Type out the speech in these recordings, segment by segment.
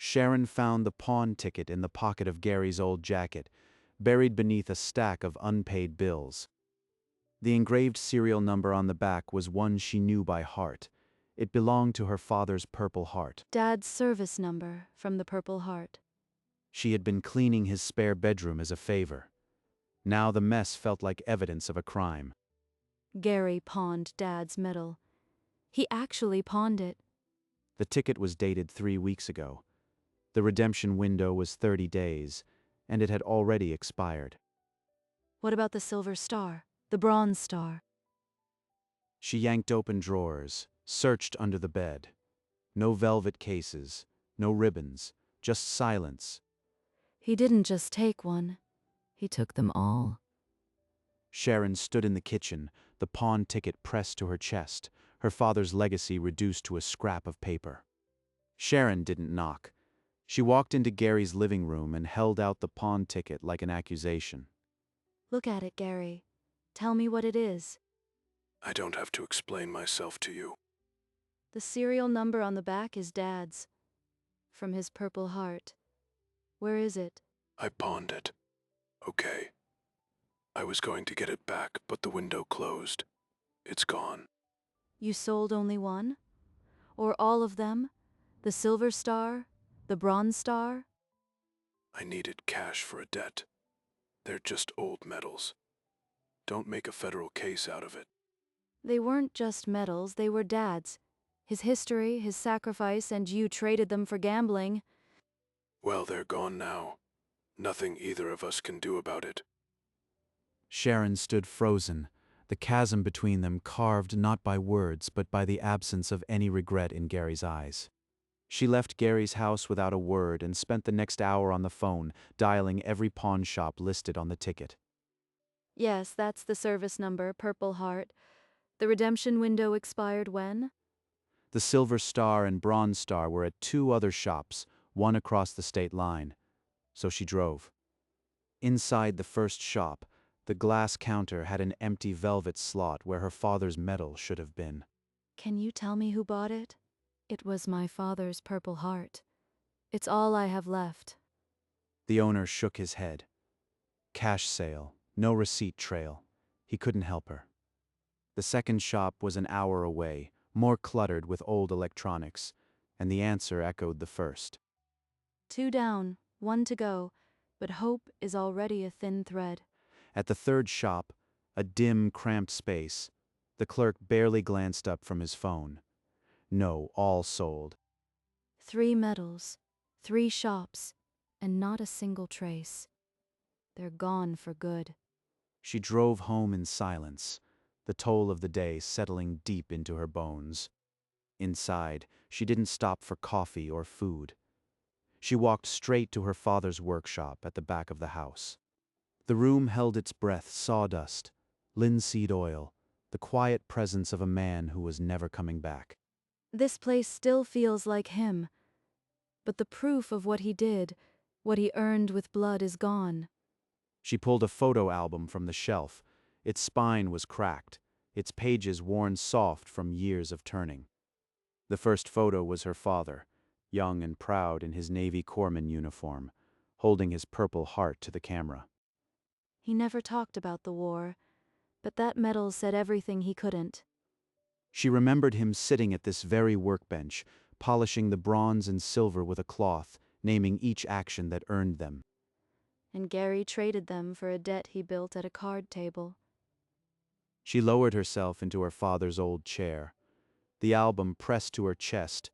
Sharon found the pawn ticket in the pocket of Gary's old jacket, buried beneath a stack of unpaid bills. The engraved serial number on the back was one she knew by heart. It belonged to her father's Purple Heart. Dad's service number from the Purple Heart. She had been cleaning his spare bedroom as a favor. Now the mess felt like evidence of a crime. Gary pawned Dad's medal. He actually pawned it. The ticket was dated 3 weeks ago. The redemption window was 30 days, and it had already expired. What about the silver star? The bronze star? She yanked open drawers, searched under the bed. No velvet cases, no ribbons, just silence. He didn't just take one. He took them all. Sharon stood in the kitchen, the pawn ticket pressed to her chest, her father's legacy reduced to a scrap of paper. Sharon didn't knock. She walked into Gary's living room and held out the pawn ticket like an accusation. Look at it, Gary. Tell me what it is. I don't have to explain myself to you. The serial number on the back is Dad's. From his Purple Heart. Where is it? I pawned it. Okay. I was going to get it back, but the window closed. It's gone. You sold only one? Or all of them? The silver star? The bronze star? I needed cash for a debt. They're just old medals. Don't make a federal case out of it. They weren't just medals, they were Dad's. His history, his sacrifice, and you traded them for gambling. Well, they're gone now. Nothing either of us can do about it. Sharon stood frozen, the chasm between them carved not by words but by the absence of any regret in Gary's eyes. She left Gary's house without a word and spent the next hour on the phone, dialing every pawn shop listed on the ticket. Yes, that's the service number, Purple Heart. The redemption window expired when? The Silver Star and Bronze Star were at 2 other shops, one across the state line. So she drove. Inside the first shop, the glass counter had an empty velvet slot where her father's medal should have been. Can you tell me who bought it? It was my father's Purple Heart. It's all I have left. The owner shook his head. Cash sale, no receipt trail. He couldn't help her. The second shop was an hour away, more cluttered with old electronics, and the answer echoed the first. 2 down, 1 to go, but hope is already a thin thread. At the third shop, a dim, cramped space, the clerk barely glanced up from his phone. No, all sold. 3 medals, 3 shops, and not a single trace. They're gone for good. She drove home in silence, the toll of the day settling deep into her bones. Inside, she didn't stop for coffee or food. She walked straight to her father's workshop at the back of the house. The room held its breath sawdust, linseed oil, the quiet presence of a man who was never coming back. This place still feels like him, but the proof of what he did, what he earned with blood, is gone. She pulled a photo album from the shelf. Its spine was cracked, its pages worn soft from years of turning. The first photo was her father, young and proud in his Navy corpsman uniform, holding his Purple Heart to the camera. He never talked about the war, but that medal said everything he couldn't. She remembered him sitting at this very workbench, polishing the bronze and silver with a cloth, naming each action that earned them. And Gary traded them for a debt he built at a card table. She lowered herself into her father's old chair, the album pressed to her chest,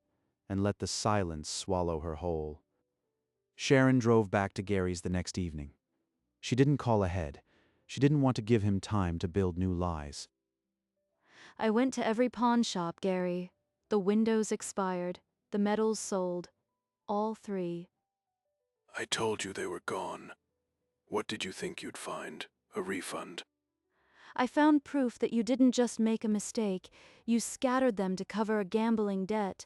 and let the silence swallow her whole. Sharon drove back to Gary's the next evening. She didn't call ahead. She didn't want to give him time to build new lies. I went to every pawn shop, Gary. The windows expired, the medals sold. All 3. I told you they were gone. What did you think you'd find? A refund? I found proof that you didn't just make a mistake, you scattered them to cover a gambling debt.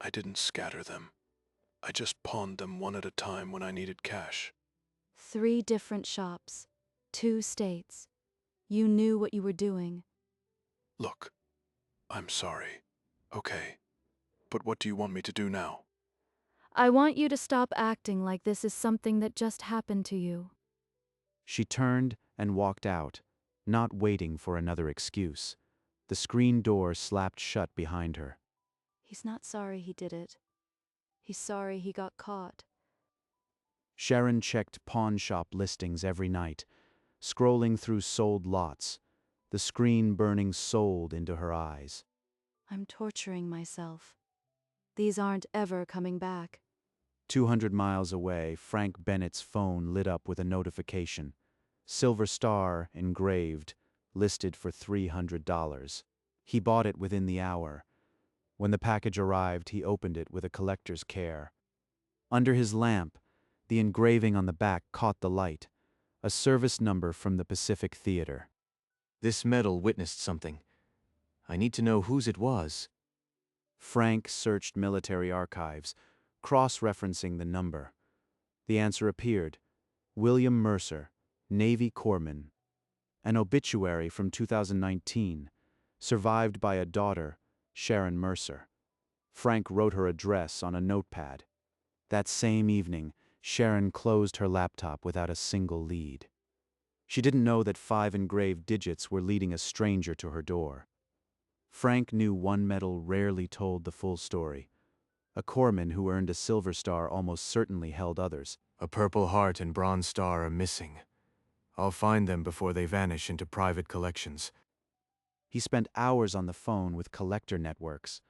I didn't scatter them. I just pawned them one at a time when I needed cash. 3 different shops, 2 states. You knew what you were doing. Look, I'm sorry. Okay. But what do you want me to do now? I want you to stop acting like this is something that just happened to you. She turned and walked out, not waiting for another excuse. The screen door slapped shut behind her. He's not sorry he did it. He's sorry he got caught. Sharon checked pawn shop listings every night, scrolling through sold lots, the screen burning sold into her eyes. I'm torturing myself. These aren't ever coming back. 200 miles away, Frank Bennett's phone lit up with a notification. Silver Star engraved, listed for $300. He bought it within the hour. When the package arrived, he opened it with a collector's care. Under his lamp, the engraving on the back caught the light, a service number from the Pacific Theater. This medal witnessed something. I need to know whose it was. Frank searched military archives, cross-referencing the number. The answer appeared: William Mercer, Navy Corpsman. An obituary from 2019, survived by a daughter, Sharon Mercer. Frank wrote her address on a notepad. That same evening, Sharon closed her laptop without a single lead. She didn't know that 5 engraved digits were leading a stranger to her door. Frank knew one medal rarely told the full story. A corpsman who earned a Silver Star almost certainly held others. A Purple Heart and Bronze Star are missing. I'll find them before they vanish into private collections. He spent hours on the phone with collector networks,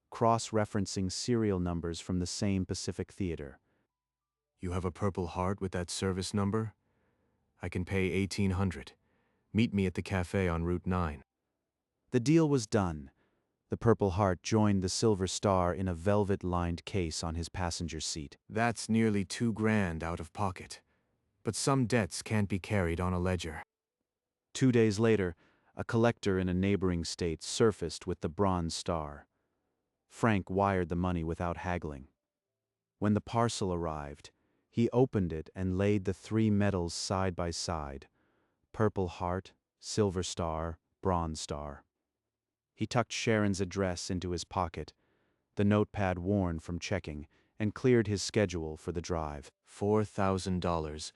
cross-referencing serial numbers from the same Pacific Theater. You have a Purple Heart with that service number? I can pay $1,800. Meet me at the cafe on Route 9. The deal was done. The Purple Heart joined the Silver Star in a velvet-lined case on his passenger seat. That's nearly $2,000 out of pocket. But some debts can't be carried on a ledger. 2 days later, a collector in a neighboring state surfaced with the Bronze Star. Frank wired the money without haggling. When the parcel arrived, he opened it and laid the 3 medals side by side: Purple Heart, Silver Star, Bronze Star. He tucked Sharon's address into his pocket, the notepad worn from checking, and cleared his schedule for the drive. $4,000,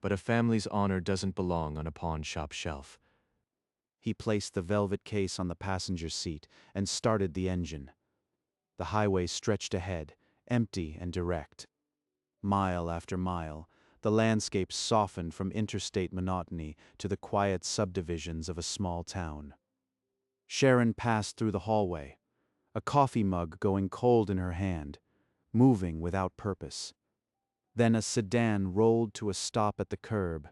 but a family's honor doesn't belong on a pawn shop shelf. He placed the velvet case on the passenger seat and started the engine. The highway stretched ahead, empty and direct. Mile after mile, the landscape softened from interstate monotony to the quiet subdivisions of a small town. Sharon passed through the hallway, a coffee mug going cold in her hand, moving without purpose. Then a sedan rolled to a stop at the curb.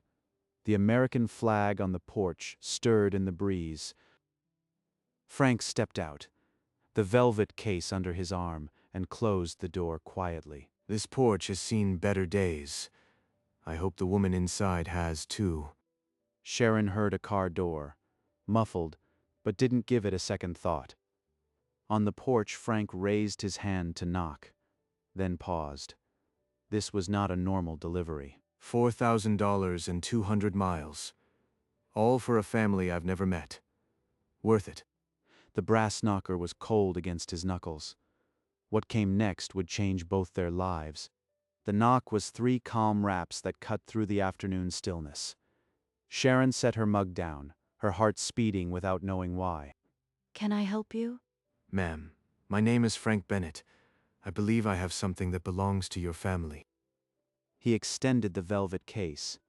The American flag on the porch stirred in the breeze. Frank stepped out, the velvet case under his arm, and closed the door quietly. This porch has seen better days. I hope the woman inside has too. Sharon heard a car door, muffled, but didn't give it a second thought. On the porch, Frank raised his hand to knock, then paused. This was not a normal delivery. $4,000 and 200 miles. All for a family I've never met. Worth it. The brass knocker was cold against his knuckles. What came next would change both their lives. The knock was 3 calm raps that cut through the afternoon stillness. Sharon set her mug down, her heart speeding without knowing why. Can I help you? Ma'am, my name is Frank Bennett. I believe I have something that belongs to your family. He extended the velvet case.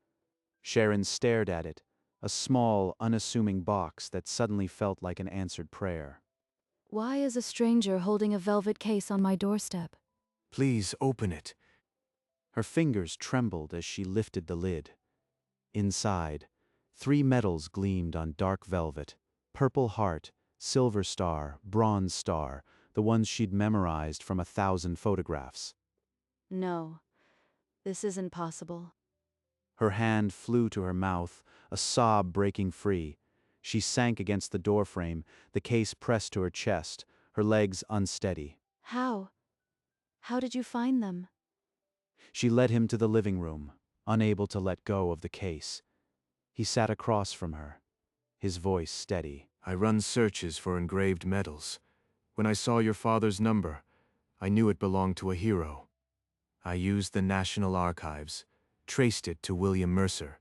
Sharon stared at it, a small, unassuming box that suddenly felt like an answered prayer. Why is a stranger holding a velvet case on my doorstep? Please open it. Her fingers trembled as she lifted the lid. Inside, 3 medals gleamed on dark velvet: Purple Heart, Silver Star, Bronze Star, the ones she'd memorized from 1,000 photographs. No, this isn't possible. Her hand flew to her mouth, a sob breaking free. She sank against the doorframe, the case pressed to her chest, her legs unsteady. How? How did you find them? She led him to the living room, unable to let go of the case. He sat across from her, his voice steady. I run searches for engraved medals. When I saw your father's number, I knew it belonged to a hero. I used the National Archives, traced it to William Mercer,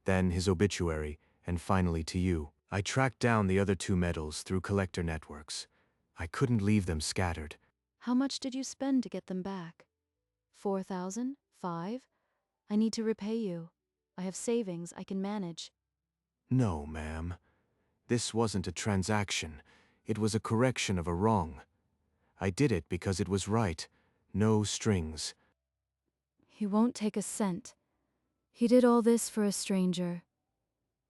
then his obituary, and finally to you. I tracked down the other 2 medals through collector networks. I couldn't leave them scattered. How much did you spend to get them back? 4,000? 5? I need to repay you. I have savings I can manage. No, ma'am. This wasn't a transaction. It was a correction of a wrong. I did it because it was right. No strings. He won't take a cent. He did all this for a stranger.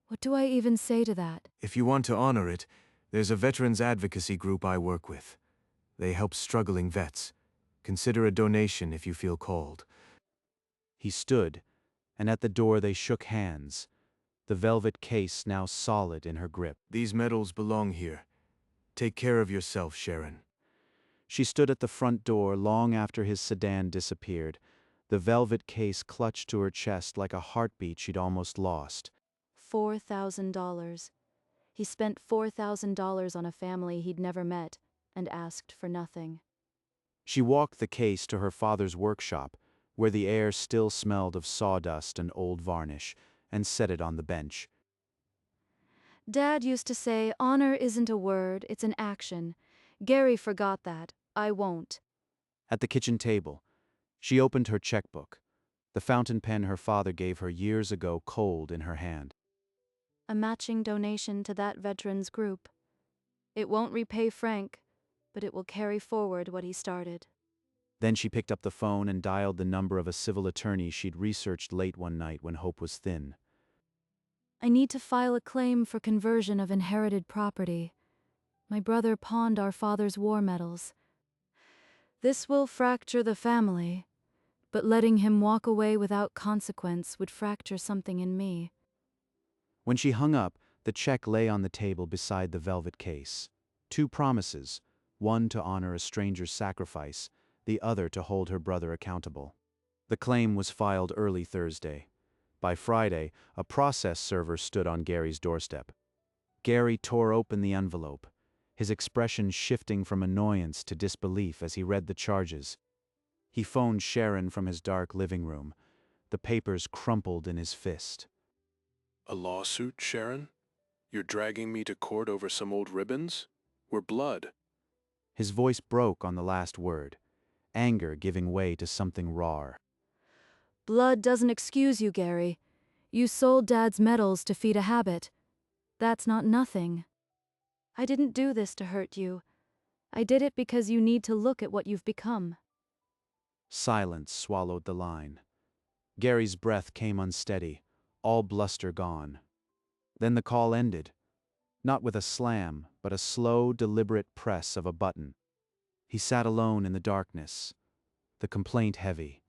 What do I even say to that? If you want to honor it, there's a veterans advocacy group I work with. They help struggling vets. Consider a donation if you feel called. He stood, and at the door they shook hands, the velvet case now solid in her grip. These medals belong here. Take care of yourself, Sharon. She stood at the front door long after his sedan disappeared, the velvet case clutched to her chest like a heartbeat she'd almost lost. $4,000. He spent $4,000 on a family he'd never met and asked for nothing. She walked the case to her father's workshop, where the air still smelled of sawdust and old varnish, and set it on the bench. Dad used to say, honor isn't a word, it's an action. Gary forgot that. I won't. At the kitchen table, she opened her checkbook, the fountain pen her father gave her years ago cold in her hand. A matching donation to that veterans group. It won't repay Frank, but it will carry forward what he started. Then she picked up the phone and dialed the number of a civil attorney she'd researched late one night when hope was thin. I need to file a claim for conversion of inherited property. My brother pawned our father's war medals. This will fracture the family, but letting him walk away without consequence would fracture something in me. When she hung up, the check lay on the table beside the velvet case. 2 promises, one to honor a stranger's sacrifice, the other to hold her brother accountable. The claim was filed early Thursday. By Friday, a process server stood on Gary's doorstep. Gary tore open the envelope, his expression shifting from annoyance to disbelief as he read the charges. He phoned Sharon from his dark living room, the papers crumpled in his fist. A lawsuit, Sharon? You're dragging me to court over some old ribbons? We're blood. His voice broke on the last word, anger giving way to something raw. Blood doesn't excuse you, Gary. You sold Dad's medals to feed a habit. That's not nothing. I didn't do this to hurt you. I did it because you need to look at what you've become. Silence swallowed the line. Gary's breath came unsteady, all bluster gone. Then the call ended, not with a slam, but a slow, deliberate press of a button. He sat alone in the darkness, the complaint heavy,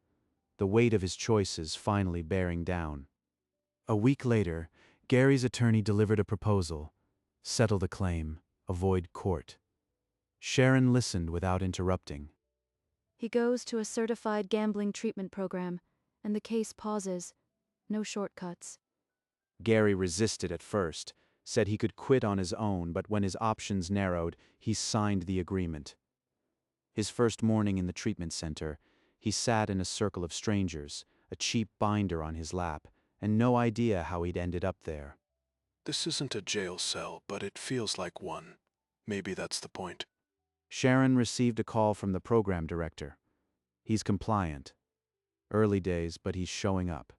the weight of his choices finally bearing down. A week later, Gary's attorney delivered a proposal: settle the claim, avoid court. Sharon listened without interrupting. He goes to a certified gambling treatment program, and the case pauses. No shortcuts. Gary resisted at first, said he could quit on his own, but when his options narrowed, he signed the agreement. His first morning in the treatment center, he sat in a circle of strangers, a cheap binder on his lap, and no idea how he'd ended up there. This isn't a jail cell, but it feels like one. Maybe that's the point. Sharon received a call from the program director. He's compliant. Early days, but he's showing up.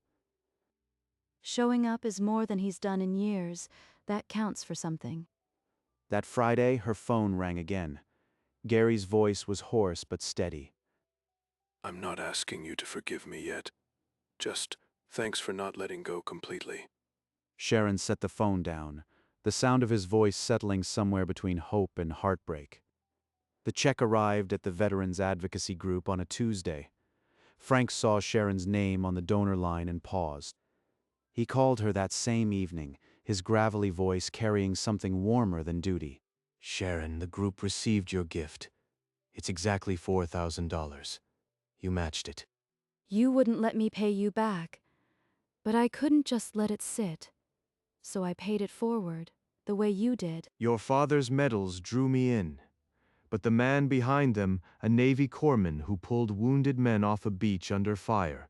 Showing up is more than he's done in years. That counts for something. That Friday, her phone rang again. Gary's voice was hoarse but steady. I'm not asking you to forgive me yet. Just thanks for not letting go completely. Sharon set the phone down, the sound of his voice settling somewhere between hope and heartbreak. The check arrived at the Veterans Advocacy Group on a Tuesday. Frank saw Sharon's name on the donor line and paused. He called her that same evening, his gravelly voice carrying something warmer than duty. Sharon, the group received your gift. It's exactly $4,000. You matched it. You wouldn't let me pay you back, but I couldn't just let it sit. So I paid it forward, the way you did. Your father's medals drew me in, But the man behind them, a Navy corpsman who pulled wounded men off a beach under fire.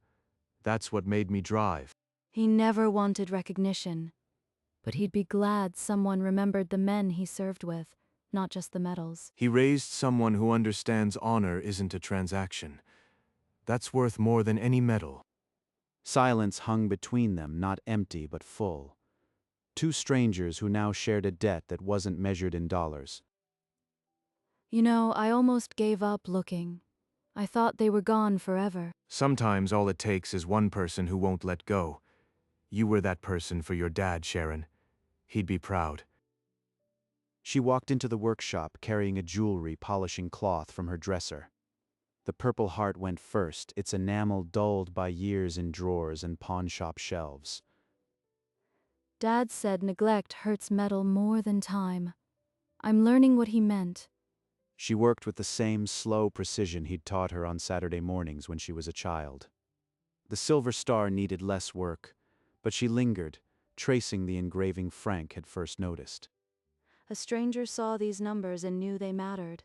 That's what made me drive. He never wanted recognition, but he'd be glad someone remembered the men he served with, not just the medals. He raised someone who understands honor isn't a transaction. That's worth more than any medal. Silence hung between them, not empty but full. Two strangers who now shared a debt that wasn't measured in dollars. You know, I almost gave up looking. I thought they were gone forever. Sometimes all it takes is one person who won't let go. You were that person for your dad, Sharon. He'd be proud. She walked into the workshop carrying a jewelry polishing cloth from her dresser. The Purple Heart went first, its enamel dulled by years in drawers and pawnshop shelves. Dad said neglect hurts metal more than time. I'm learning what he meant. She worked with the same slow precision he'd taught her on Saturday mornings when she was a child. The silver star needed less work, but she lingered, tracing the engraving Frank had first noticed. A stranger saw these numbers and knew they mattered.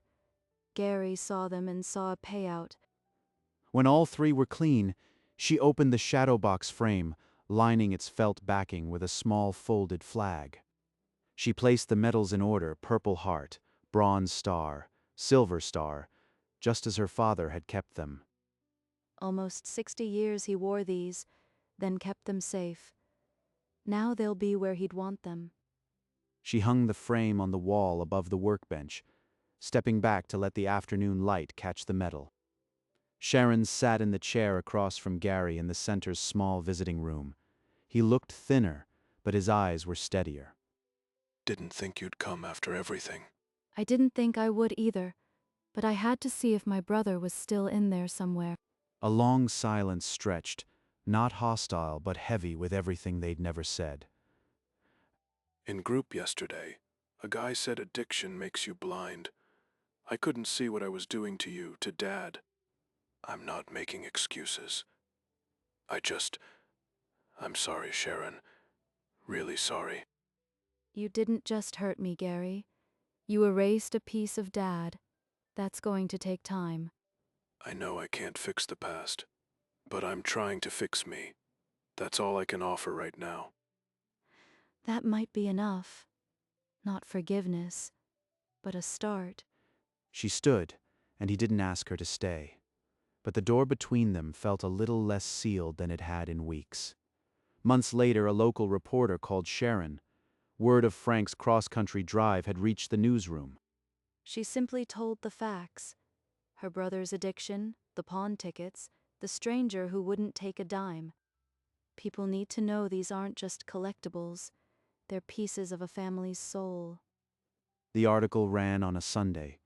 Gary saw them and saw a payout. When all three were clean, she opened the shadow box frame, lining its felt backing with a small folded flag. She placed the medals in order: Purple Heart, Bronze Star, Silver Star, just as her father had kept them. Almost 60 years he wore these, then kept them safe. Now they'll be where he'd want them. She hung the frame on the wall above the workbench, stepping back to let the afternoon light catch the metal. Sharon sat in the chair across from Gary in the center's small visiting room. He looked thinner, but his eyes were steadier. Didn't think you'd come after everything. I didn't think I would either, but I had to see if my brother was still in there somewhere. A long silence stretched, not hostile but heavy with everything they'd never said. In group yesterday, a guy said addiction makes you blind. I couldn't see what I was doing to you, to Dad. I'm not making excuses. I'm sorry, Sharon. Really sorry. You didn't just hurt me, Gary. You erased a piece of Dad. That's going to take time. I know I can't fix the past, but I'm trying to fix me. That's all I can offer right now. That might be enough. Not forgiveness, but a start. She stood, and he didn't ask her to stay. But the door between them felt a little less sealed than it had in weeks. Months later, a local reporter called Sharon. Word of Frank's cross-country drive had reached the newsroom. She simply told the facts. Her brother's addiction, the pawn tickets, the stranger who wouldn't take a dime. People need to know these aren't just collectibles. They're pieces of a family's soul. The article ran on a Sunday.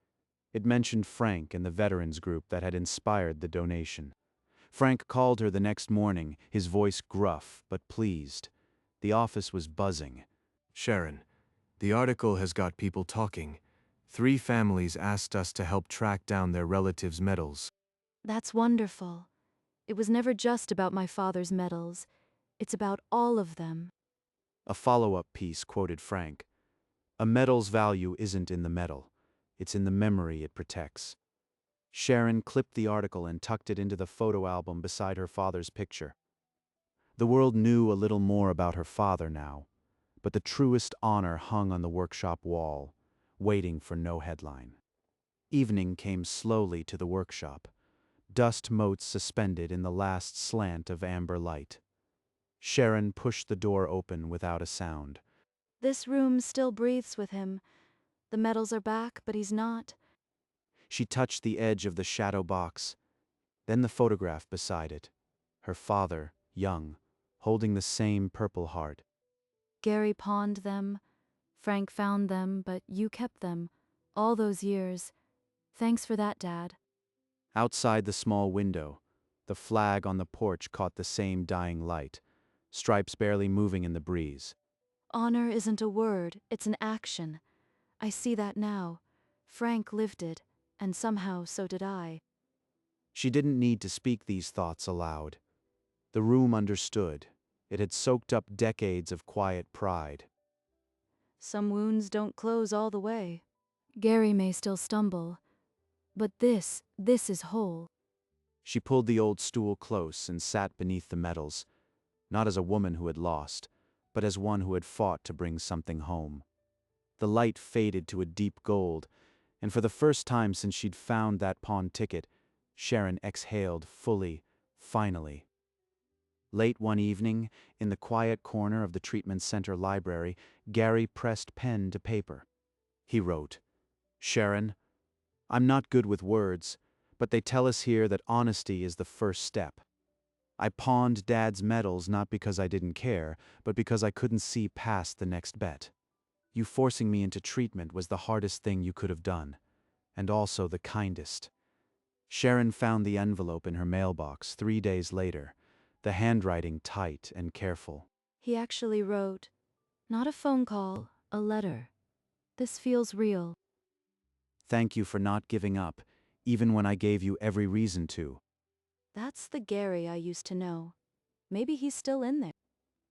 It mentioned Frank and the veterans group that had inspired the donation. Frank called her the next morning, his voice gruff but pleased. The office was buzzing. Sharon, the article has got people talking. 3 families asked us to help track down their relatives' medals. That's wonderful. It was never just about my father's medals. It's about all of them. A follow-up piece quoted Frank. A medal's value isn't in the medal. It's in the memory it protects. Sharon clipped the article and tucked it into the photo album beside her father's picture. The world knew a little more about her father now, but the truest honor hung on the workshop wall, waiting for no headline. Evening came slowly to the workshop, dust motes suspended in the last slant of amber light. Sharon pushed the door open without a sound. This room still breathes with him. The medals are back, but he's not. She touched the edge of the shadow box, then the photograph beside it. Her father, young, holding the same Purple Heart. Gary pawned them. Frank found them, but you kept them. All those years. Thanks for that, Dad. Outside the small window, the flag on the porch caught the same dying light, stripes barely moving in the breeze. Honor isn't a word, it's an action. I see that now. Frank lived it, and somehow so did I. She didn't need to speak these thoughts aloud. The room understood. It had soaked up decades of quiet pride. Some wounds don't close all the way. Gary may still stumble, but this is whole. She pulled the old stool close and sat beneath the medals, not as a woman who had lost, but as one who had fought to bring something home. The light faded to a deep gold, and for the first time since she'd found that pawn ticket, Sharon exhaled fully, finally. Late one evening, in the quiet corner of the treatment center library, Gary pressed pen to paper. He wrote, "Sharon, I'm not good with words, but they tell us here that honesty is the first step. I pawned Dad's medals not because I didn't care, but because I couldn't see past the next bet. You forcing me into treatment was the hardest thing you could have done, and also the kindest." Sharon found the envelope in her mailbox 3 days later, the handwriting tight and careful. He actually wrote, not a phone call, a letter. This feels real. "Thank you for not giving up, even when I gave you every reason to." That's the Gary I used to know. Maybe he's still in there.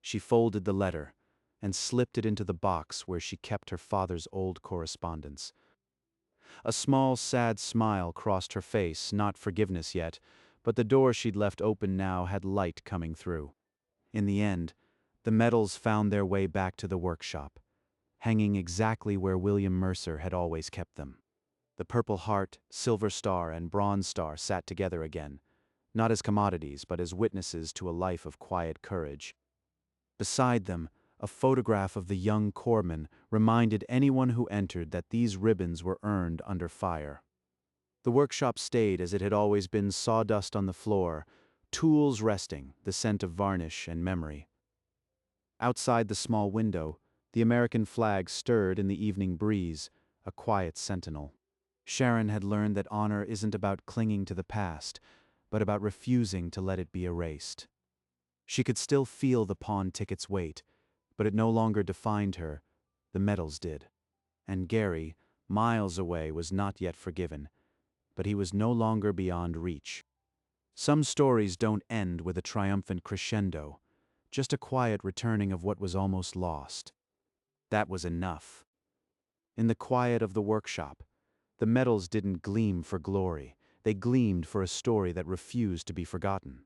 She folded the letter and slipped it into the box where she kept her father's old correspondence. A small, sad smile crossed her face, not forgiveness yet, but the door she'd left open now had light coming through. In the end, the medals found their way back to the workshop, hanging exactly where William Mercer had always kept them. The Purple Heart, Silver Star, and Bronze Star sat together again, not as commodities but as witnesses to a life of quiet courage. Beside them, a photograph of the young corpsman reminded anyone who entered that these ribbons were earned under fire. The workshop stayed as it had always been, sawdust on the floor, tools resting, the scent of varnish and memory. Outside the small window, the American flag stirred in the evening breeze, a quiet sentinel. Sharon had learned that honor isn't about clinging to the past, but about refusing to let it be erased. She could still feel the pawn ticket's weight, but it no longer defined her, the medals did. And Gary, miles away, was not yet forgiven, but he was no longer beyond reach. Some stories don't end with a triumphant crescendo, just a quiet returning of what was almost lost. That was enough. In the quiet of the workshop, the medals didn't gleam for glory, they gleamed for a story that refused to be forgotten.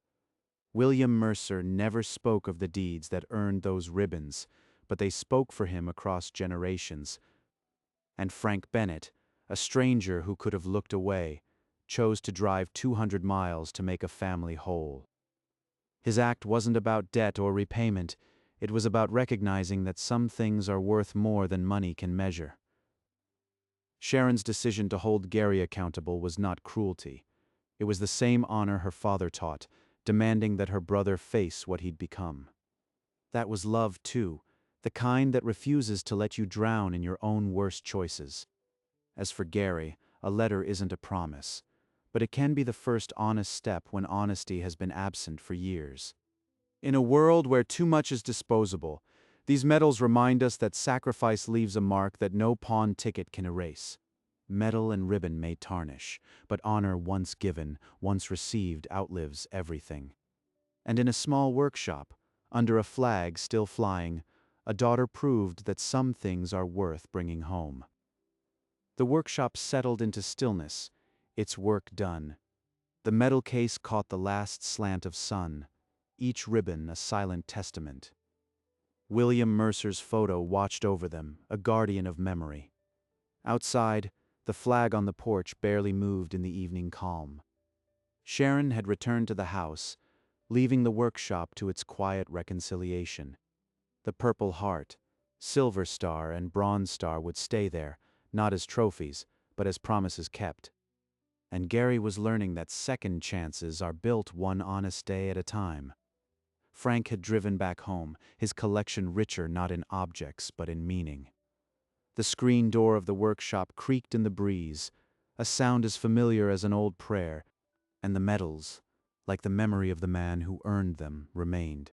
William Mercer never spoke of the deeds that earned those ribbons, but they spoke for him across generations. And Frank Bennett, a stranger who could have looked away, chose to drive 200 miles to make a family whole. His act wasn't about debt or repayment, it was about recognizing that some things are worth more than money can measure. Sharon's decision to hold Gary accountable was not cruelty. It was the same honor her father taught, demanding that her brother face what he'd become. That was love, too, the kind that refuses to let you drown in your own worst choices. As for Gary, a letter isn't a promise, but it can be the first honest step when honesty has been absent for years. In a world where too much is disposable, these medals remind us that sacrifice leaves a mark that no pawn ticket can erase. Medal and ribbon may tarnish, but honor once given, once received, outlives everything. And in a small workshop, under a flag still flying, a daughter proved that some things are worth bringing home. The workshop settled into stillness, its work done. The metal case caught the last slant of sun, each ribbon a silent testament. William Mercer's photo watched over them, a guardian of memory. Outside, the flag on the porch barely moved in the evening calm. Sharon had returned to the house, leaving the workshop to its quiet reconciliation. The Purple Heart, Silver Star, and Bronze Star would stay there, not as trophies, but as promises kept. And Gary was learning that second chances are built one honest day at a time. Frank had driven back home, his collection richer not in objects but in meaning. The screen door of the workshop creaked in the breeze, a sound as familiar as an old prayer, and the medals, like the memory of the man who earned them, remained.